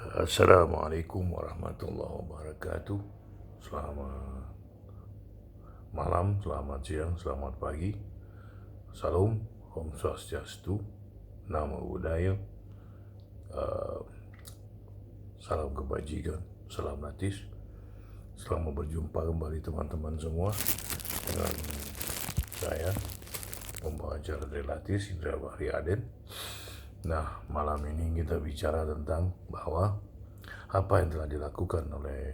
Assalamualaikum warahmatullahi wabarakatuh. Selamat malam, selamat siang, selamat pagi. Salam, Om Swastiastu, Namo Buddhaya, salam kebajikan, salam natis. Selamat berjumpa kembali teman-teman semua dengan saya, pembawa acara relatis Indra Bahri Aden. Nah, malam ini kita bicara tentang bahwa apa yang telah dilakukan oleh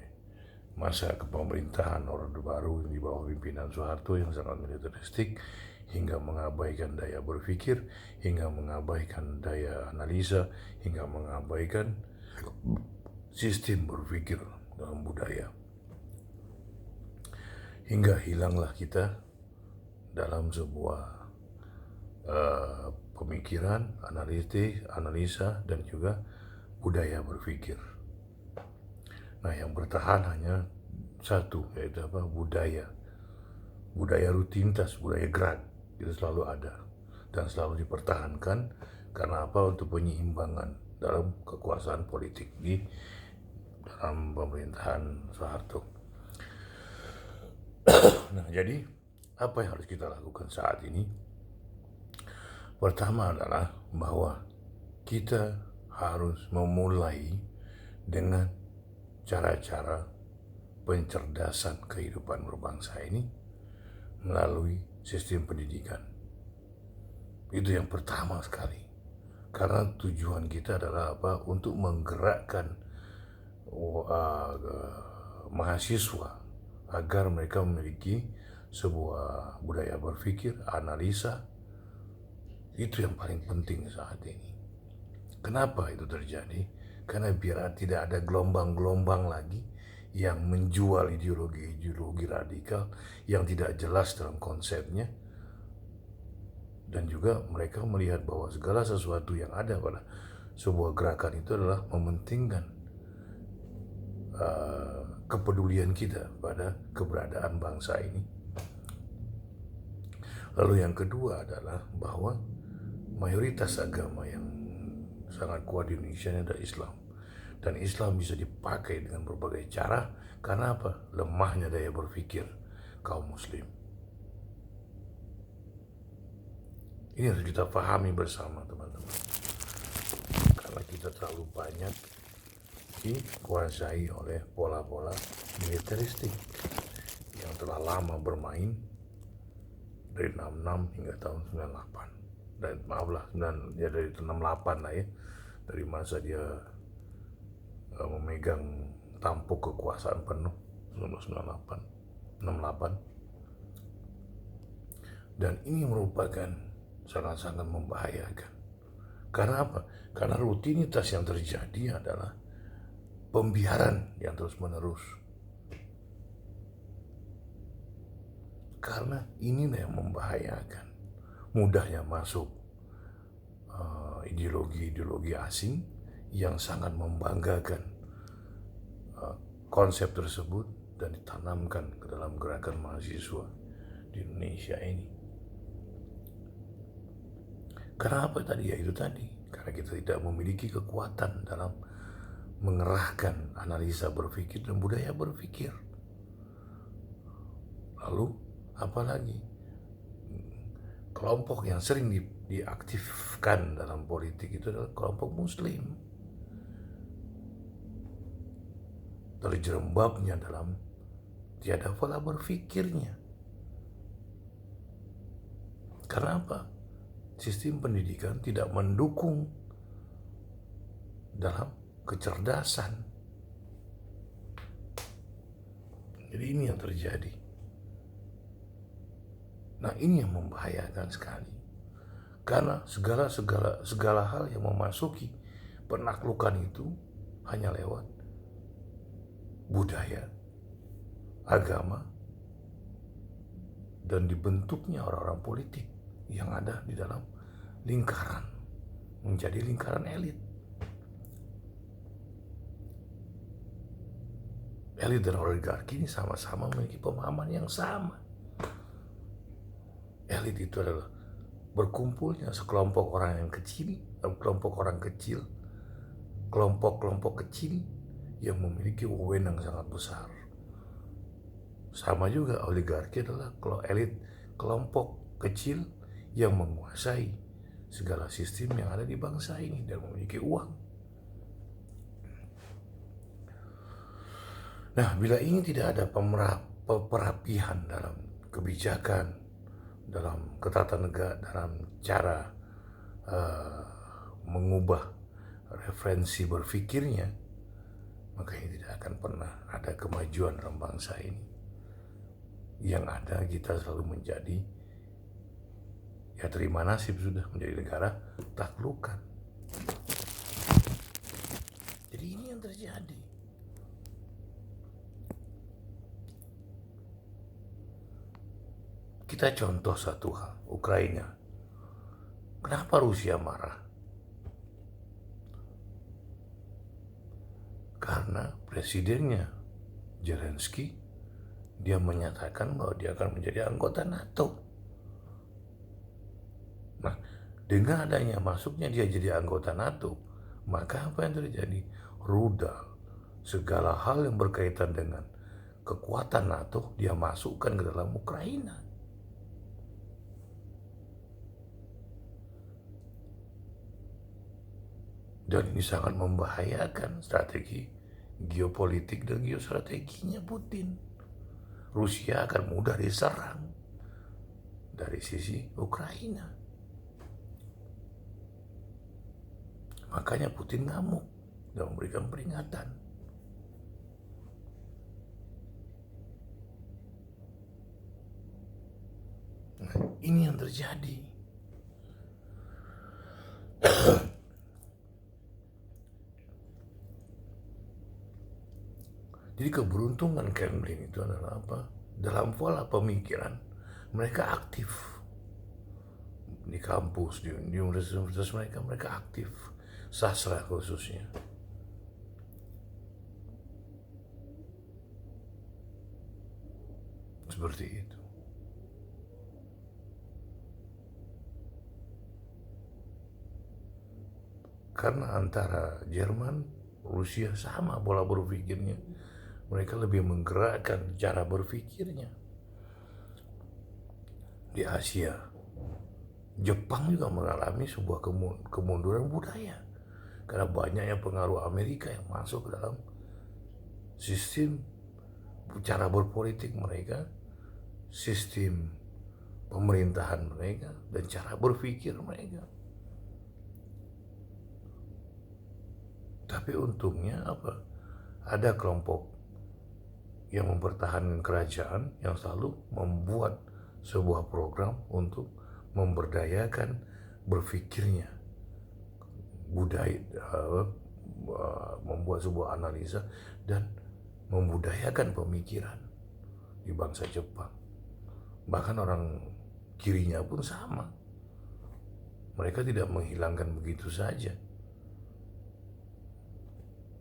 masa kepemerintahan Orde Baru di bawah pimpinan Soeharto yang sangat militeristik hingga mengabaikan daya berpikir, hingga mengabaikan daya analisa, hingga mengabaikan sistem berpikir dalam budaya. Hingga hilanglah kita dalam sebuah pemikiran, analisa, dan juga budaya berpikir. Nah, yang bertahan hanya satu, yaitu apa? Budaya rutinitas, budaya gerak, itu selalu ada dan selalu dipertahankan. Karena apa? Untuk penyimbangan dalam kekuasaan politik di dalam pemerintahan Soeharto. Nah, jadi apa yang harus kita lakukan saat ini? Pertama adalah bahwa kita harus memulai dengan cara-cara pencerdasan kehidupan berbangsa ini melalui sistem pendidikan. Itu yang pertama sekali. Karena tujuan kita adalah apa? Untuk menggerakkan mahasiswa agar mereka memiliki sebuah budaya berpikir, analisa. Itu yang paling penting saat ini. Kenapa itu terjadi? Karena biar tidak ada gelombang-gelombang lagi yang menjual ideologi-ideologi radikal yang tidak jelas dalam konsepnya. Dan juga mereka melihat bahwa segala sesuatu yang ada pada sebuah gerakan itu adalah mementingkan kepedulian kita pada keberadaan bangsa ini. Lalu yang kedua adalah bahwa mayoritas agama yang sangat kuat di Indonesia ini adalah Islam. Dan Islam bisa dipakai dengan berbagai cara. Karena apa? Lemahnya daya berpikir kaum muslim. Ini harus kita pahami bersama, teman-teman. Karena kita terlalu banyak dikuasai oleh pola-pola militeristik yang telah lama bermain dari 66 hingga tahun 98. Dan maaflah, dari 68 lah ya, dari masa dia memegang tampuk kekuasaan penuh 1998. Dan ini merupakan sangat-sangat membahayakan. Karena apa? Karena rutinitas yang terjadi adalah pembiaran yang terus-menerus. Karena inilah yang membahayakan. Mudahnya masuk ideologi-ideologi asing yang sangat membanggakan konsep tersebut dan ditanamkan ke dalam gerakan mahasiswa di Indonesia ini. Kenapa tadi? Ya itu tadi. Karena kita tidak memiliki kekuatan dalam mengerahkan analisa berpikir dan budaya berpikir. Lalu apalagi? Kelompok yang sering diaktifkan dalam politik itu adalah kelompok muslim. Terjerembabnya dalam tiada pola berpikirnya. Karena apa? Sistem pendidikan tidak mendukung dalam kecerdasan. Jadi ini yang terjadi. Nah, ini yang membahayakan sekali. Karena segala hal yang memasuki penaklukan itu hanya lewat budaya, agama, dan dibentuknya orang-orang politik yang ada di dalam lingkaran, menjadi lingkaran elit. Elit dan oligarki ini sama-sama memiliki pemahaman yang sama. Elit itu adalah berkumpulnya sekelompok orang yang kecil, kelompok orang kecil kelompok-kelompok kecil yang memiliki wewenang sangat besar. Sama juga oligarki adalah elit kelompok kecil yang menguasai segala sistem yang ada di bangsa ini dan memiliki uang. Nah, bila ini tidak ada perapihan dalam kebijakan, dalam ketatanegaraan, dalam cara mengubah referensi berpikirnya, maka ini tidak akan pernah ada kemajuan dalam bangsa ini. Yang ada kita selalu menjadi, ya terima nasib sudah menjadi negara taklukan. Jadi ini yang terjadi. Kita contoh satu hal, Ukraina. Kenapa Rusia marah? Karena presidennya Zelensky, dia menyatakan bahwa dia akan menjadi anggota NATO. Nah, dengan adanya masuknya dia jadi anggota NATO, maka apa yang terjadi? Rudal, segala hal yang berkaitan dengan kekuatan NATO, dia masukkan ke dalam Ukraina. Dan ini sangat membahayakan strategi geopolitik dan geostrateginya Putin. Rusia akan mudah diserang dari sisi Ukraina. Makanya Putin ngamuk dan memberikan peringatan. Nah, ini yang terjadi. Jadi keberuntungan Kremlin itu adalah apa? Dalam pola pemikiran, mereka aktif. Di kampus, di universitas mereka aktif. Sastra khususnya. Seperti itu. Karena antara Jerman, Rusia sama pola berpikirnya. Mereka lebih menggerakkan cara berpikirnya. Di Asia, Jepang juga mengalami sebuah kemunduran budaya. Karena banyaknya pengaruh Amerika yang masuk ke dalam sistem cara berpolitik mereka, sistem pemerintahan mereka, dan cara berpikir mereka. Tapi untungnya apa? Ada kelompok yang mempertahankan kerajaan yang selalu membuat sebuah program untuk memberdayakan berpikirnya, budaya, membuat sebuah analisa dan membudayakan pemikiran di bangsa Jepang. Bahkan orang kirinya pun sama. Mereka tidak menghilangkan begitu saja.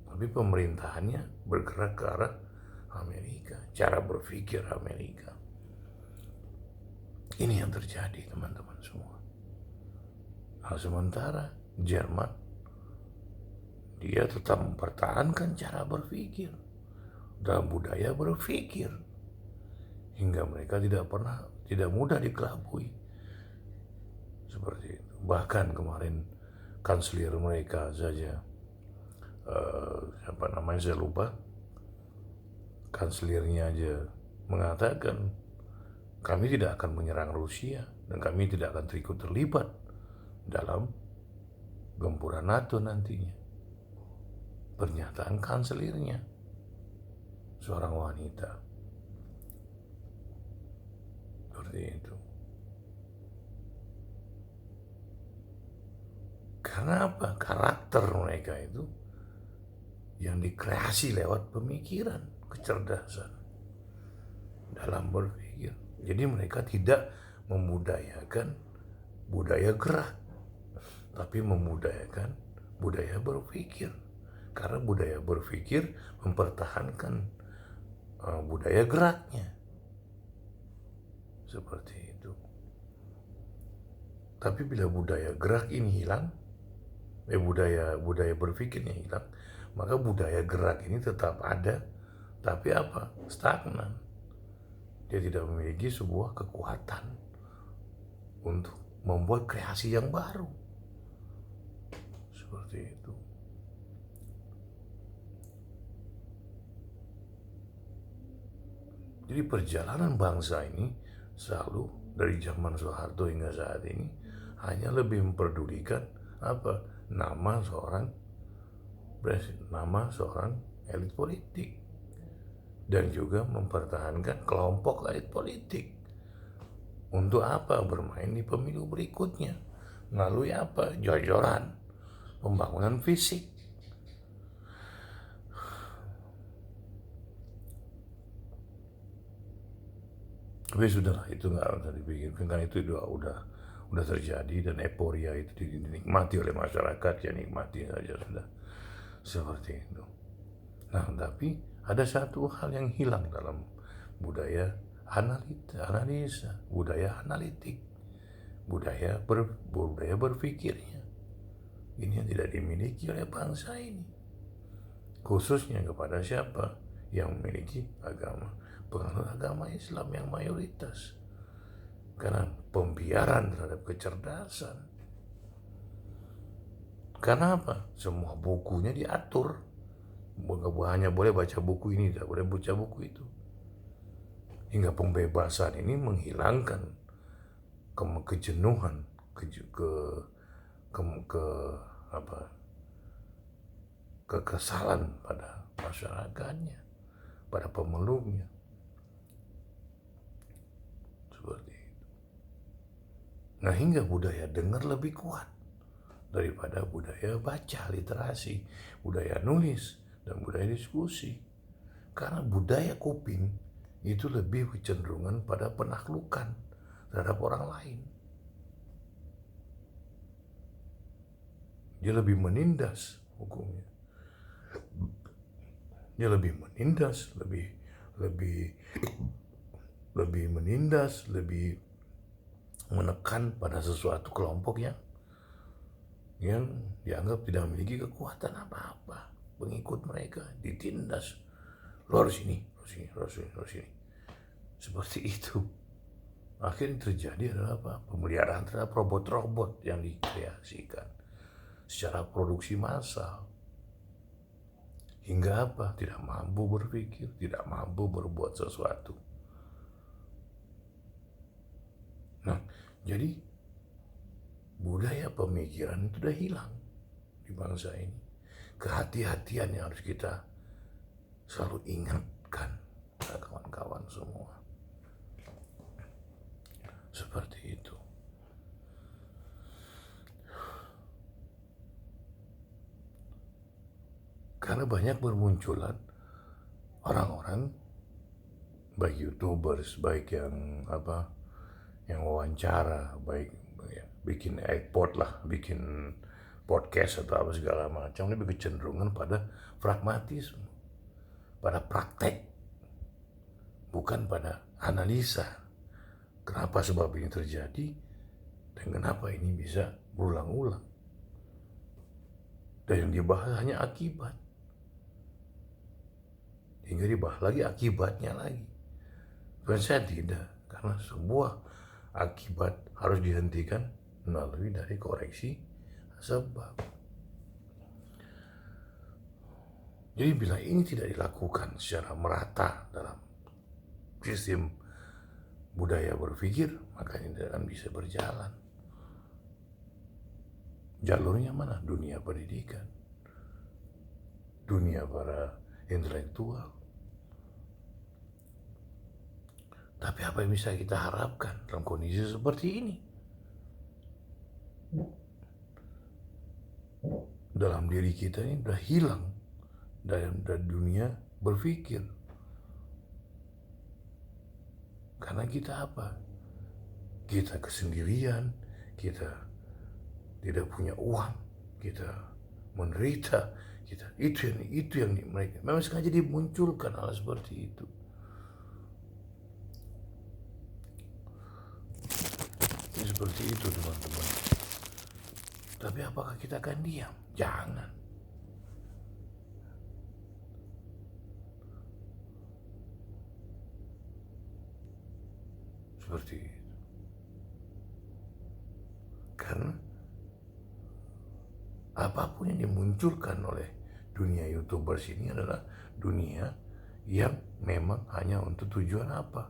Tapi pemerintahannya bergerak ke arah Amerika, cara berpikir Amerika. Ini yang terjadi teman-teman semua. Nah, sementara Jerman, dia tetap mempertahankan cara berpikir dalam budaya berpikir, hingga mereka tidak mudah dikelabui. Seperti itu. Bahkan kemarin kanselir mereka saja, saya lupa, kanselirnya aja mengatakan kami tidak akan menyerang Rusia dan kami tidak akan terlibat dalam gempuran NATO nantinya. Pernyataan kanselirnya, seorang wanita. Seperti itu. Karena apa? Karakter mereka itu yang dikreasi lewat pemikiran, kecerdasan dalam berpikir. Jadi mereka tidak membudayakan budaya gerak, tapi membudayakan budaya berpikir. Karena budaya berpikir mempertahankan budaya geraknya. Seperti itu. Tapi bila budaya gerak ini hilang, budaya berpikirnya hilang, maka budaya gerak ini tetap ada, tapi apa? Stagnan. Dia tidak memiliki sebuah kekuatan untuk membuat kreasi yang baru. Seperti itu. Jadi perjalanan bangsa ini selalu dari zaman Soeharto hingga saat ini hanya lebih memperdulikan apa? Nama seorang elit politik, dan juga mempertahankan kelompok elit politik. Untuk apa? Bermain di pemilu berikutnya melalui apa? Jor-joran, pembangunan fisik. Tapi sudahlah, itu nggak usah dipikirkan, karena itu udah terjadi, dan euforia itu dinikmati oleh masyarakat, ya nikmati saja sudah, seperti itu. Nah, tapi ada satu hal yang hilang dalam budaya analisa, budaya analitik, budaya berpikirnya. Ini yang tidak dimiliki oleh bangsa ini, khususnya kepada siapa yang memiliki penganut agama Islam yang mayoritas. Karena pembiaran terhadap kecerdasan. Karena apa? Semua bukunya diatur. Hanya boleh baca buku ini, tidak boleh baca buku itu. Hingga pembebasan ini menghilangkan kejenuhan, kekesalan pada masyarakatnya, pada pemeluknya. Seperti itu. Nah, hingga budaya dengar lebih kuat daripada budaya baca, literasi, budaya nulis, dan budaya diskusi. Karena budaya kuping itu lebih kecenderungan pada penaklukan terhadap orang lain. Dia lebih menindas hukumnya. Dia lebih menindas, lebih menindas, lebih menekan pada sesuatu kelompok yang dianggap tidak memiliki kekuatan apa-apa. Pengikut mereka ditindas. Lo harus ini. Seperti itu. Akhirnya terjadi adalah apa? Pemeliharaan terhadap robot-robot yang dikreasikan secara produksi massal. Hingga apa? Tidak mampu berpikir, tidak mampu berbuat sesuatu. Nah, jadi budaya pemikiran itu sudah hilang di bangsa ini. Kehati-hatian yang harus kita selalu ingatkan pada kawan-kawan semua. Seperti itu. Karena banyak bermunculan orang-orang, baik YouTubers, baik yang wawancara, baik ya, bikin bikin podcast atau apa segala macam, lebih kecenderungan pada pragmatisme, pada praktek, bukan pada analisa. Kenapa sebab ini terjadi dan kenapa ini bisa berulang-ulang. Dan yang dibahas hanya akibat. Hingga dibahas lagi akibatnya lagi. Dan saya tidak, karena sebuah akibat harus dihentikan melalui dari koreksi sebab. Jadi bila ini tidak dilakukan secara merata dalam sistem budaya berpikir, maka ini tidak akan bisa berjalan. Jalurnya mana? Dunia pendidikan, dunia para intelektual. Tapi apa yang bisa kita harapkan dalam kondisi seperti ini? Dalam diri kita ini sudah hilang dalam dunia berpikir. Karena kita apa? Kita kesendirian, kita tidak punya uang, kita menderita, itu yang mereka memang sengaja dimunculkan hal seperti itu. Seperti itu teman-teman. Tapi apakah kita akan diam? Jangan. Seperti itu. Karena apapun yang dimunculkan oleh dunia YouTubers ini adalah dunia yang memang hanya untuk tujuan apa?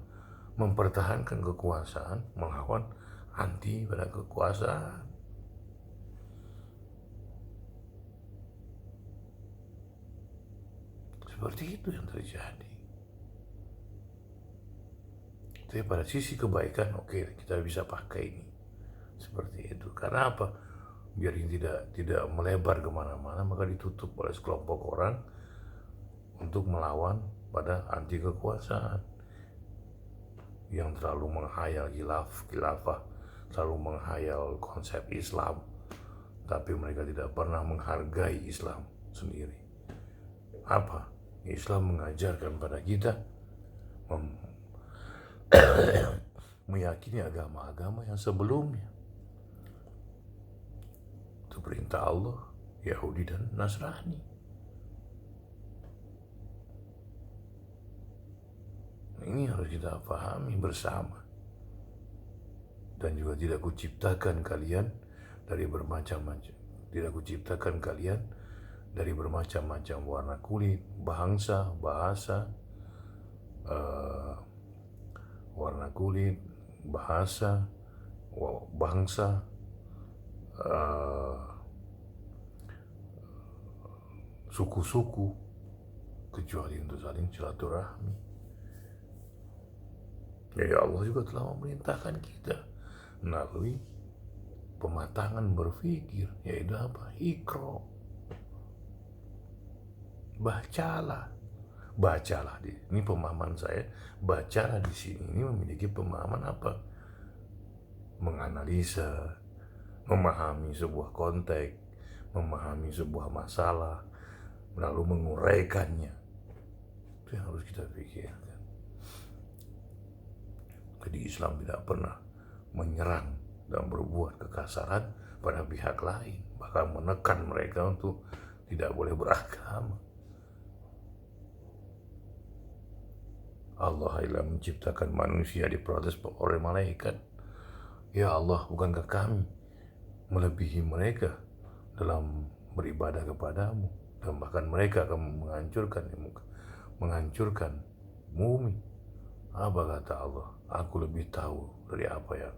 Mempertahankan kekuasaan, melawan anti pada kekuasaan. Seperti itu yang terjadi. Tapi pada sisi kebaikan, oke, kita bisa pakai ini. Seperti itu. Karena apa? Biar ini tidak melebar kemana-mana, maka ditutup oleh sekelompok orang untuk melawan pada anti kekuasaan yang terlalu menghayal khilafah, terlalu menghayal konsep Islam, tapi mereka tidak pernah menghargai Islam sendiri. Apa? Islam mengajarkan pada kita meyakini agama-agama yang sebelumnya. Itu perintah Allah, Yahudi dan Nasrani. Ini harus kita pahami bersama. Dan juga tidak kuciptakan kalian dari bermacam-macam. Tidak kuciptakan kalian dari bermacam-macam warna kulit, bangsa, bahasa, warna kulit, bahasa, bangsa, suku-suku, kecuali untuk saling silaturahmi. Ya Allah juga telah memerintahkan kita melalui pematangan berpikir, yaitu apa? Iqra. Bacalah. Ini pemahaman saya. Bacalah di sini ini memiliki pemahaman apa? Menganalisa, memahami sebuah konteks, memahami sebuah masalah, lalu menguraikannya. Itu yang harus kita pikirkan. Jadi Islam tidak pernah menyerang dan berbuat kekasaran pada pihak lain, bahkan menekan mereka untuk tidak boleh beragama. Allah telah menciptakan manusia diprotes oleh malaikat. Ya Allah, bukankah kami melebihi mereka dalam beribadah kepadamu? Dan bahkan mereka akan menghancurkan bumi. Apa kata Allah? Aku lebih tahu dari apa yang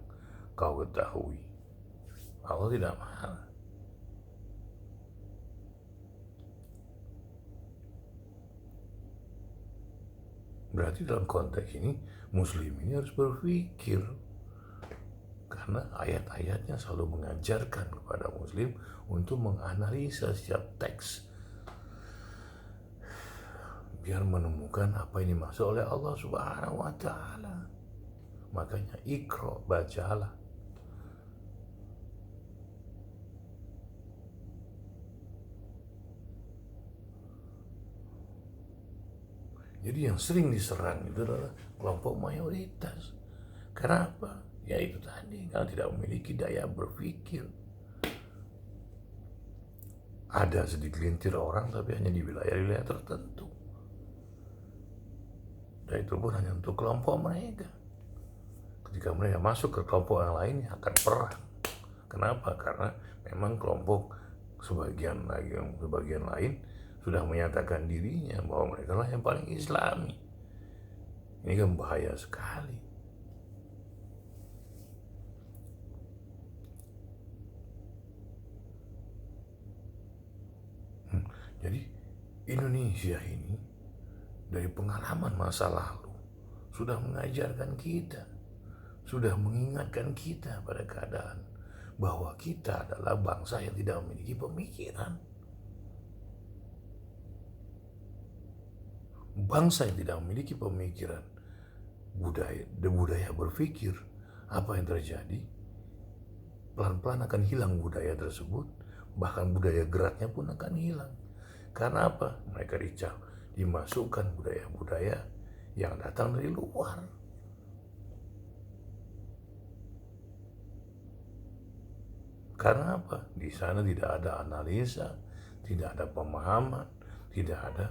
kau ketahui. Allah tidak marah. Berarti dalam konteks ini, Muslim ini harus berpikir. Karena ayat-ayatnya selalu mengajarkan kepada Muslim untuk menganalisa setiap teks. Biar menemukan apa yang dimaksud oleh Allah Subhanahu wa Ta'ala. Makanya Iqra, bacalah. Jadi yang sering diserang itu adalah kelompok mayoritas. Kenapa? Ya itu tadi, kalau tidak memiliki daya berpikir. Ada segelintir orang tapi hanya di wilayah-wilayah tertentu. Dan itu pun hanya untuk kelompok mereka. Ketika mereka masuk ke kelompok yang lain akan perang. Kenapa? Karena memang kelompok sebagian lain sudah menyatakan dirinya bahwa mereka lah yang paling Islami. Ini kan bahaya sekali. Jadi Indonesia ini dari pengalaman masa lalu sudah mengajarkan kita, sudah mengingatkan kita pada keadaan bahwa kita adalah bangsa yang tidak memiliki pemikiran. Bangsa yang tidak memiliki pemikiran, budaya berpikir, apa yang terjadi? Pelan-pelan akan hilang budaya tersebut, bahkan budaya geraknya pun akan hilang. Karena apa? Mereka dimasukkan budaya-budaya yang datang dari luar. Karena apa? Di sana tidak ada analisa, tidak ada pemahaman, tidak ada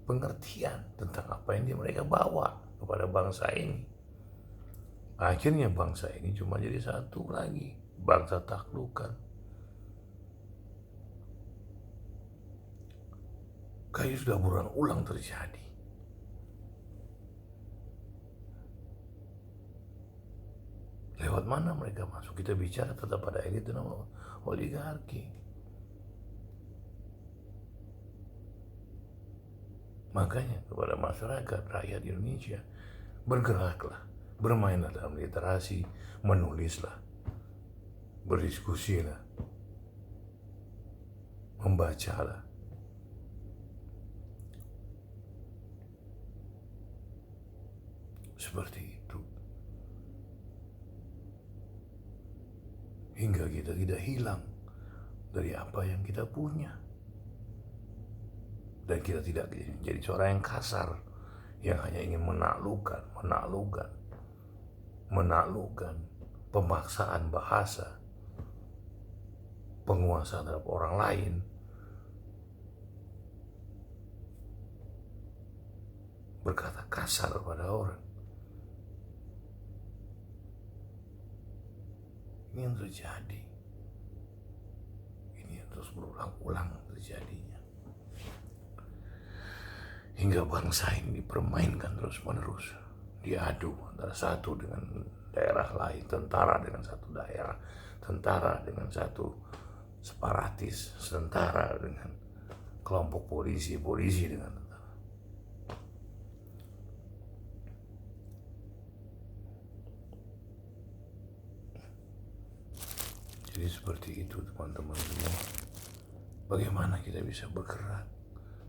pengertian tentang apa yang mereka bawa kepada bangsa ini. Akhirnya bangsa ini cuma jadi satu lagi, bangsa taklukan. Kayak sudah berulang-ulang terjadi. Lewat mana mereka masuk? Kita bicara tetap pada elit dan oligarki. Makanya kepada masyarakat, rakyat Indonesia, bergeraklah, bermainlah dalam literasi, menulislah, berdiskusilah, membacalah. Seperti itu. Hingga kita tidak hilang dari apa yang kita punya. Dan kita tidak jadi seorang yang kasar, yang hanya ingin menaklukkan, pemaksaan bahasa, penguasaan terhadap orang lain, berkata kasar pada orang. Ini yang terjadi. Ini yang terus berulang-ulang terjadinya. Hingga bangsa ini dipermainkan terus-menerus. Diadu antara satu dengan daerah lain, tentara dengan satu daerah, tentara dengan satu separatis, tentara dengan kelompok polisi, polisi dengan tentara. Jadi seperti itu teman-teman semua. Bagaimana kita bisa bergerak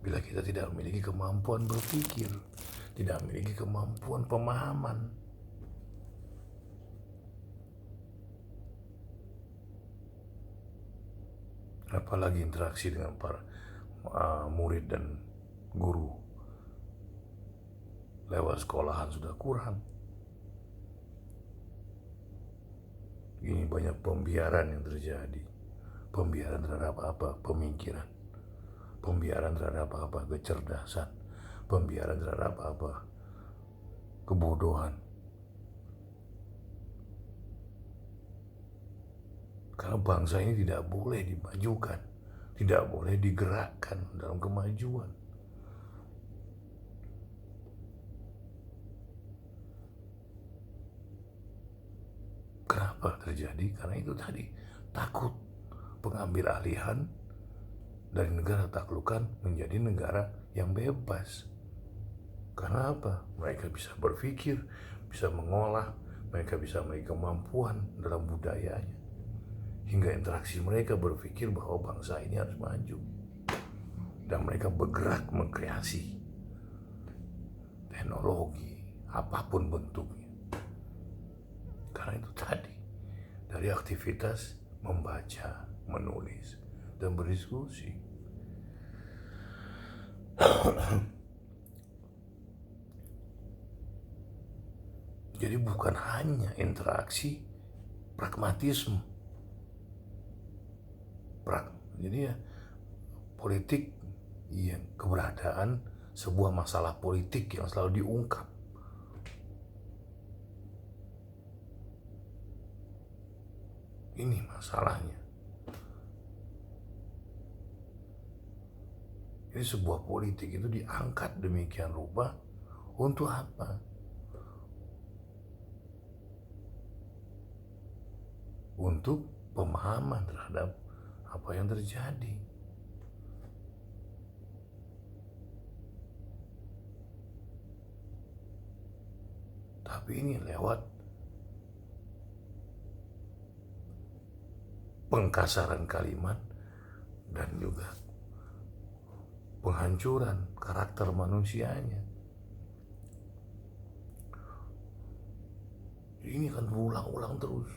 bila kita tidak memiliki kemampuan berpikir, tidak memiliki kemampuan pemahaman. Apalagi interaksi dengan para murid dan guru lewat sekolahan sudah kurang. Ini banyak pembiaran yang terjadi. Pembiaran terhadap apa? Pemikiran. Pembiaran terhadap apa? Kecerdasan. Pembiaran terhadap apa? Kebodohan. Karena bangsa ini tidak boleh dimajukan, tidak boleh digerakkan dalam kemajuan. Kenapa terjadi? Karena itu tadi, takut pengambil alihan dari negara taklukan menjadi negara yang bebas. Karena apa? Mereka bisa berpikir, bisa mengolah, mereka bisa memiliki kemampuan dalam budayanya. Hingga interaksi mereka berpikir bahwa bangsa ini harus maju. Dan mereka bergerak mengkreasi teknologi, apapun bentuknya. Karena itu tadi, dari aktivitas membaca, menulis, dan berdiskusi. Jadi bukan hanya interaksi, pragmatisme. Jadi ya, politik yang keberadaan sebuah masalah politik yang selalu diungkap. Ini masalahnya. Jadi sebuah politik itu diangkat demikian rupa untuk apa? Untuk pemahaman terhadap apa yang terjadi. Tapi ini lewat pengkasaran kalimat dan juga penghancuran karakter manusianya. Ini akan berulang-ulang terus.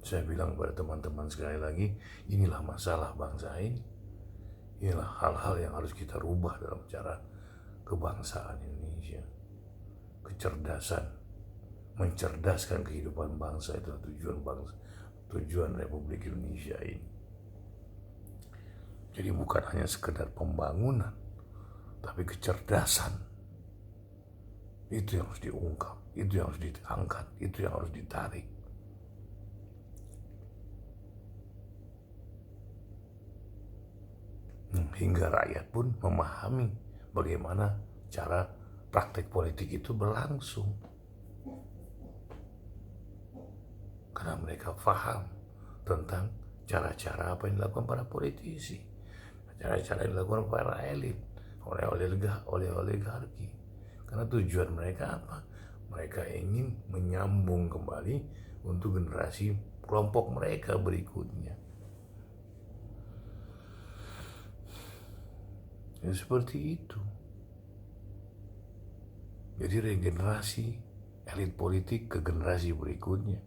Saya bilang kepada teman-teman sekali lagi, inilah masalah bangsa ini. Inilah hal-hal yang harus kita rubah dalam cara kebangsaan Indonesia. Kecerdasan, mencerdaskan kehidupan bangsa, itu tujuan bangsa, tujuan Republik Indonesia ini. Jadi bukan hanya sekedar pembangunan, tapi kecerdasan. Itu yang harus diungkap, itu yang harus diangkat, itu yang harus ditarik. Hingga rakyat pun memahami bagaimana cara praktek politik itu berlangsung. Karena mereka paham tentang cara-cara apa yang dilakukan para politisi, cara-cara yang dilakukan para elit, oleh oligarki. Karena tujuan mereka apa? Mereka ingin menyambung kembali untuk generasi kelompok mereka berikutnya. Ya, seperti itu. Jadi regenerasi elit politik ke generasi berikutnya.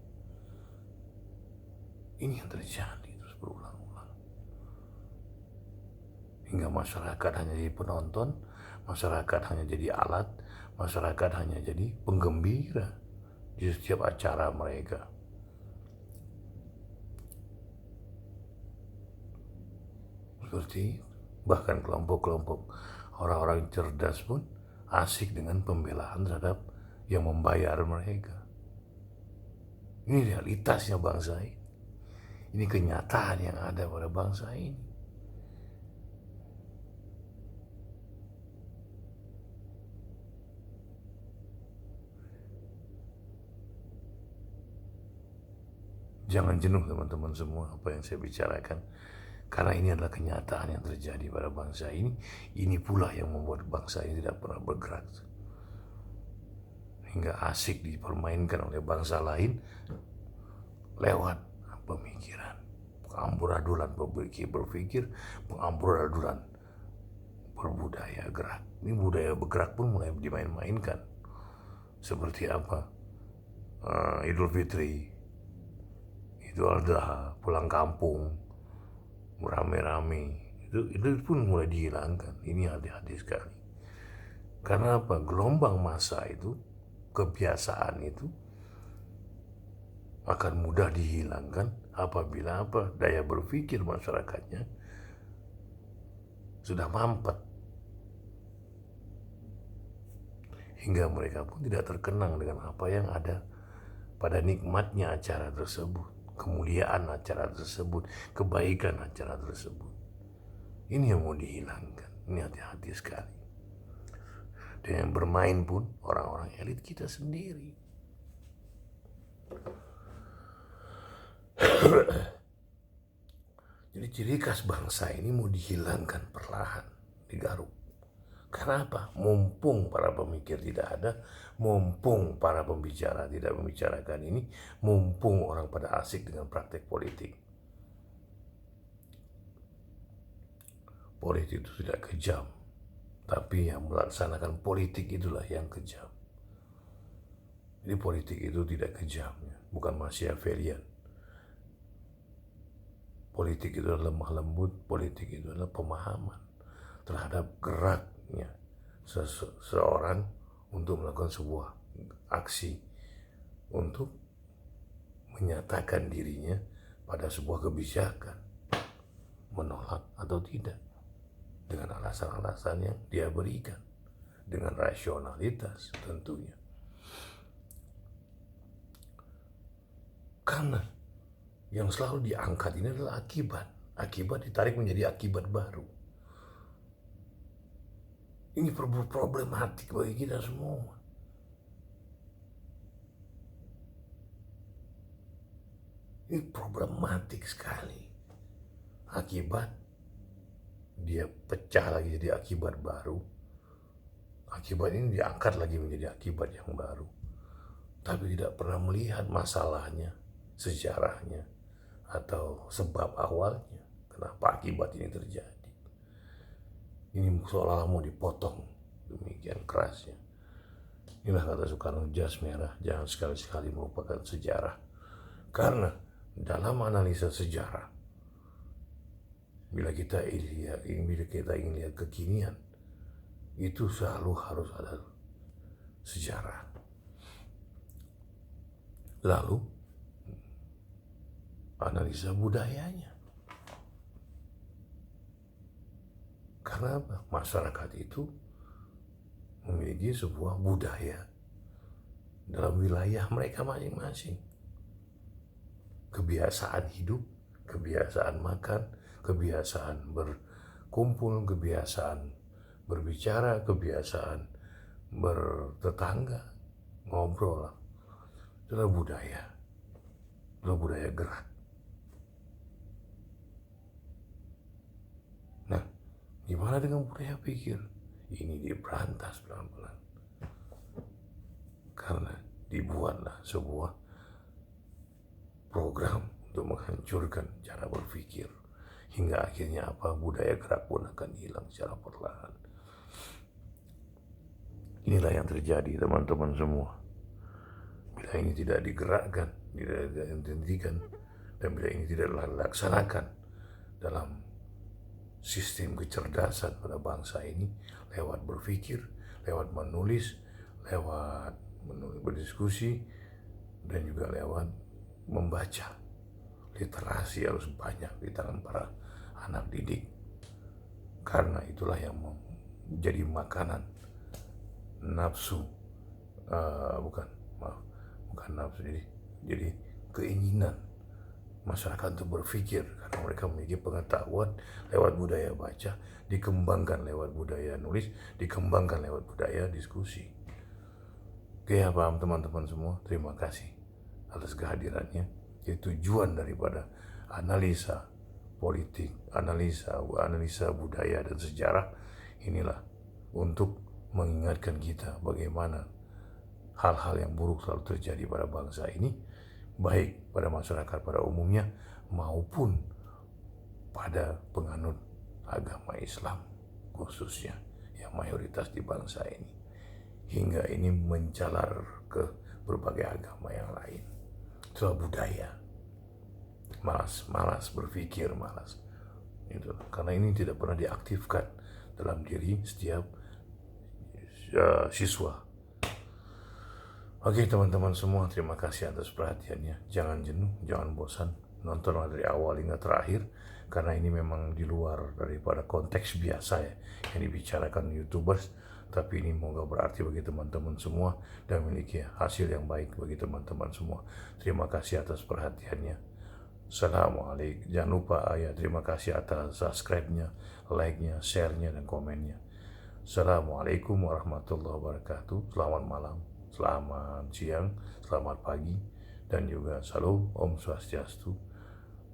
Ini yang terjadi terus berulang-ulang. Hingga masyarakat hanya jadi penonton, masyarakat hanya jadi alat, masyarakat hanya jadi penggembira di setiap acara mereka. Seperti bahkan kelompok-kelompok orang-orang cerdas pun asik dengan pembelaan terhadap yang membayar mereka. Ini realitasnya bangsa ini. Ini kenyataan yang ada pada bangsa ini. Jangan jenuh teman-teman semua apa yang saya bicarakan. Karena ini adalah kenyataan yang terjadi pada bangsa ini. Ini pula yang membuat bangsa ini tidak pernah bergerak. Hingga asik dipermainkan oleh bangsa lain lewat pemikiran. Pengamburaduluan berpikir, pengamburaduluan berbudaya gerak. Ini budaya bergerak pun mulai dimain-mainkan. Seperti apa? Idul Fitri, Idul Adha, pulang kampung, rame-rame. Itu pun mulai dihilangkan. Ini hati-hati sekali. Karena apa? Gelombang massa itu, kebiasaan itu akan mudah dihilangkan apabila apa? Daya berpikir masyarakatnya sudah mampet. Hingga mereka pun tidak terkenang dengan apa yang ada pada nikmatnya acara tersebut, kemuliaan acara tersebut, kebaikan acara tersebut. Ini yang mau dihilangkan. Ini hati-hati sekali. Dan yang bermain pun orang-orang elit kita sendiri. Jadi ciri khas bangsa ini mau dihilangkan perlahan, digaruk. Kenapa? Mumpung para pemikir tidak ada, mumpung para pembicara tidak membicarakan ini, mumpung orang pada asik dengan praktek politik. Politik itu tidak kejam, tapi yang melaksanakan politik itulah yang kejam. Jadi politik itu tidak kejam, bukan Machiavellian. Politik itu adalah lemah lembut, politik itu adalah pemahaman terhadap geraknya seseorang untuk melakukan sebuah aksi, untuk menyatakan dirinya pada sebuah kebijakan, menolak atau tidak, dengan alasan-alasan yang dia berikan, dengan rasionalitas tentunya. Karena yang selalu diangkat ini adalah akibat ditarik menjadi akibat baru. Ini problematik bagi kita semua. Ini problematik sekali. Akibat dia pecah lagi jadi akibat baru. Akibat ini diangkat lagi menjadi akibat yang baru. Tapi tidak pernah melihat masalahnya, sejarahnya, atau sebab awalnya. Kenapa akibat ini terjadi. Ini seolah-olah mau dipotong. Demikian kerasnya. Inilah kata Soekarno, jas merah jangan sekali-sekali merupakan sejarah. Karena dalam analisa sejarah, bila kita ingin lihat kekinian, itu selalu harus ada sejarah. Lalu analisa budayanya. Karena apa? Masyarakat itu memiliki sebuah budaya dalam wilayah mereka masing-masing. Kebiasaan hidup, kebiasaan makan, kebiasaan berkumpul, kebiasaan berbicara, kebiasaan bertetangga, ngobrol. Itulah budaya. Itulah budaya gerak. Nah, gimana dengan budaya pikir? Ini diberantas pelan-pelan. Karena dibuatlah sebuah program untuk menghancurkan cara berpikir. Hingga akhirnya apa? Budaya gerak pun akan hilang secara perlahan. Inilah yang terjadi, teman-teman semua. Bila ini tidak digerakkan, tidak dihentikan, dan bila ini tidak dilaksanakan dalam sistem kecerdasan pada bangsa ini, lewat berpikir, lewat menulis, lewat berdiskusi, dan juga lewat membaca. Literasi harus banyak di tangan para anak didik, karena itulah yang menjadi makanan nafsu, bukan nafsu, jadi keinginan masyarakat untuk berpikir, karena mereka memiliki pengetahuan lewat budaya baca, dikembangkan lewat budaya nulis, dikembangkan lewat budaya diskusi. Oke, ya paham teman-teman semua. Terima kasih atas kehadirannya. Jadi tujuan daripada analisa politik, analisa budaya dan sejarah inilah untuk mengingatkan kita bagaimana hal-hal yang buruk selalu terjadi pada bangsa ini, baik pada masyarakat pada umumnya maupun pada penganut agama Islam khususnya yang mayoritas di bangsa ini, hingga ini menjalar ke berbagai agama yang lain. Itulah budaya. Malas berpikir, malas. Itu karena ini tidak pernah diaktifkan dalam diri setiap siswa. Oke teman-teman semua, terima kasih atas perhatiannya. Jangan jenuh, jangan bosan, nontonlah dari awal hingga terakhir, karena ini memang di luar daripada konteks biasa ya yang dibicarakan YouTubers, tapi ini moga berarti bagi teman-teman semua dan memiliki hasil yang baik bagi teman-teman semua. Terima kasih atas perhatiannya. Assalamualaikum. Jangan lupa ya, terima kasih atas subscribe-nya, like-nya, share-nya, dan komennya. Assalamualaikum warahmatullahi wabarakatuh. Selamat malam, selamat siang, selamat pagi, dan juga salam Om Swastiastu,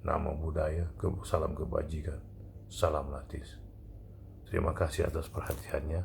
Namo Buddhaya, salam kebajikan, salam latis. Terima kasih atas perhatiannya.